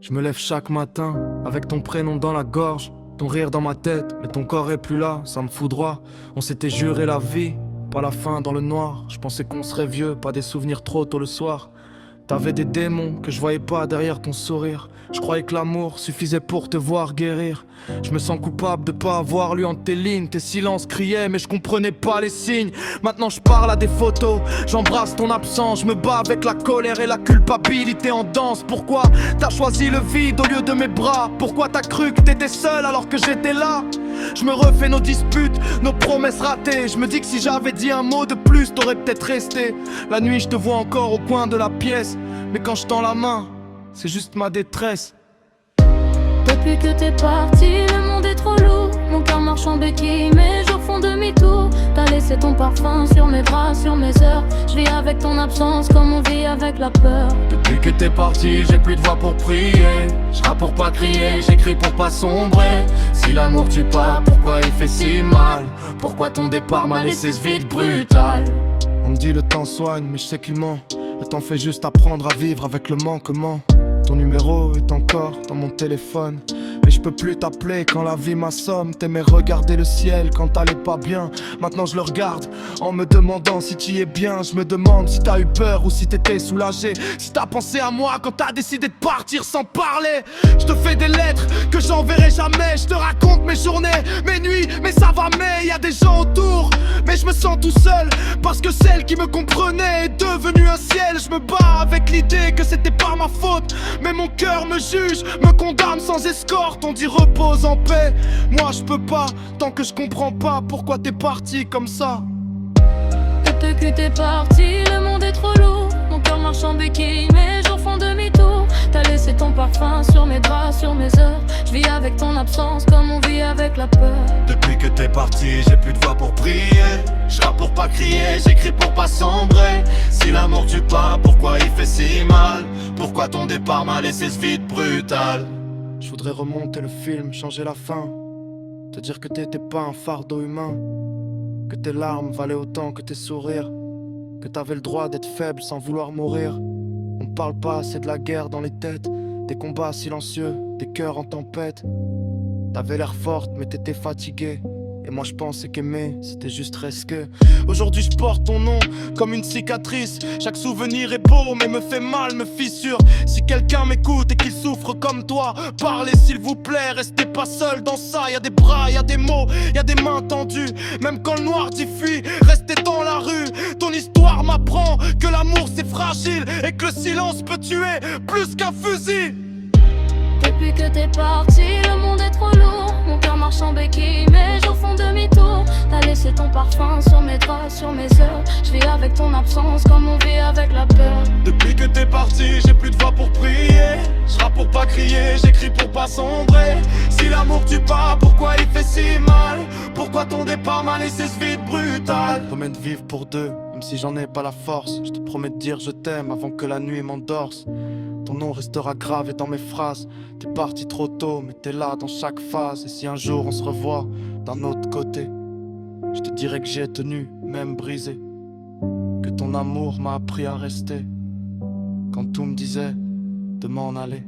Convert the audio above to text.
Je me lève chaque matin, avec ton prénom dans la gorge, ton rire dans ma tête, mais ton corps est plus là, ça me foudroie. On s'était juré la vie, pas la fin dans le noir. Je pensais qu'on serait vieux, pas des souvenirs trop tôt le soir. T'avais des démons que je voyais pas derrière ton sourire. Je croyais que l'amour suffisait pour te voir guérir. Je me sens coupable de pas avoir lu entre tes lignes. Tes silences criaient mais je comprenais pas les signes. Maintenant je parle à des photos, j'embrasse ton absence. Je me bats avec la colère et la culpabilité en danse. Pourquoi t'as choisi le vide au lieu de mes bras? Pourquoi t'as cru que t'étais seul alors que j'étais là? Je me refais nos disputes, nos promesses ratées. Je me dis que si j'avais dit un mot de plus, t'aurais peut-être resté. La nuit je te vois encore au coin de la pièce, mais quand je tends la main, c'est juste ma détresse. Depuis que t'es parti, le monde est trop lourd. Mon cœur marche en béquille, mes jours font demi-tour. T'as laissé ton parfum sur mes bras, sur mes heures. Je vis avec ton absence comme on vit avec la peur. Depuis que t'es parti, j'ai plus de voix pour prier. Je rappe pour pas crier, j'écris pour pas sombrer. Si l'amour tue pas, pourquoi il fait si mal? Pourquoi ton départ m'a laissé ce vide brutal? On me dit le temps soigne, mais je sais qu'il ment. Le temps fait juste apprendre à vivre avec le manquement. Ton numéro est encore dans mon téléphone, mais je peux plus t'appeler quand la vie m'assomme. T'aimais regarder le ciel quand t'allais pas bien. Maintenant je le regarde en me demandant si tu y es bien. Je me demande si t'as eu peur ou si t'étais soulagé. Si t'as pensé à moi quand t'as décidé de partir sans parler. Je te fais des lettres que j'enverrai jamais. Je te raconte mes journées, mes nuits, mais ça va mais y a des gens autour. Mais je me sens tout seul parce que celle qui me comprenait est devenue un ciel. Je me bats avec l'idée que c'était pas ma faute, mais mon cœur me juge, me condamne sans escorte. On dit repose en paix, moi je peux pas, tant que je comprends pas pourquoi t'es parti comme ça. Depuis que t'es parti, le monde est trop lourd. Mon cœur marche en béquille, mes jours font demi-tour. T'as laissé ton parfum sur mes draps, sur mes heures. Je vis avec ton absence comme on vit avec la peur. Depuis que t'es parti, j'ai plus de voix pour prier. Je rappe pour pas crier, j'écris pour pas sombrer. Si l'amour tue pas, pourquoi il fait si mal? Pourquoi ton départ m'a laissé ce vide brutal? Je voudrais remonter le film, changer la fin. Te dire que t'étais pas un fardeau humain, que tes larmes valaient autant que tes sourires, que t'avais le droit d'être faible sans vouloir mourir. On parle pas assez de la guerre dans les têtes, des combats silencieux, des cœurs en tempête. T'avais l'air forte mais t'étais fatiguée, et moi je pensais qu'aimer c'était juste risqué. Aujourd'hui je porte ton nom comme une cicatrice. Chaque souvenir est beau mais me fait mal, me fissure. Si quelqu'un m'écoute et qu'il souffre comme toi, parlez s'il vous plaît, restez pas seul dans ça. Y'a des bras, y'a des mots, y'a des mains tendues. Même quand le noir dit fuis, restez dans la rue. Ton histoire m'apprend que l'amour c'est fragile et que le silence peut tuer plus qu'un fusil. Depuis que t'es parti, le monde est trop lourd. Mon cœur marche en béquille, mes jours font demi-tour. T'as laissé ton parfum sur mes draps, sur mes heures. Je vis avec ton absence comme on vit avec la peur. Depuis que t'es parti, j'ai plus de voix pour prier. Je rappe pour pas crier, j'écris pour pas sombrer. Si l'amour tue pas, pourquoi il fait si mal? Pourquoi ton départ m'a laissé ce vide brutal? Je promets de vivre pour deux, même si j'en ai pas la force. Je te promets de dire je t'aime avant que la nuit m'endorse. Ton nom restera gravé dans mes phrases. T'es parti trop tôt, mais t'es là dans chaque phase. Et si un jour on se revoit d'un autre côté, je te dirai que j'ai tenu, même brisé, que ton amour m'a appris à rester quand tout me disait de m'en aller.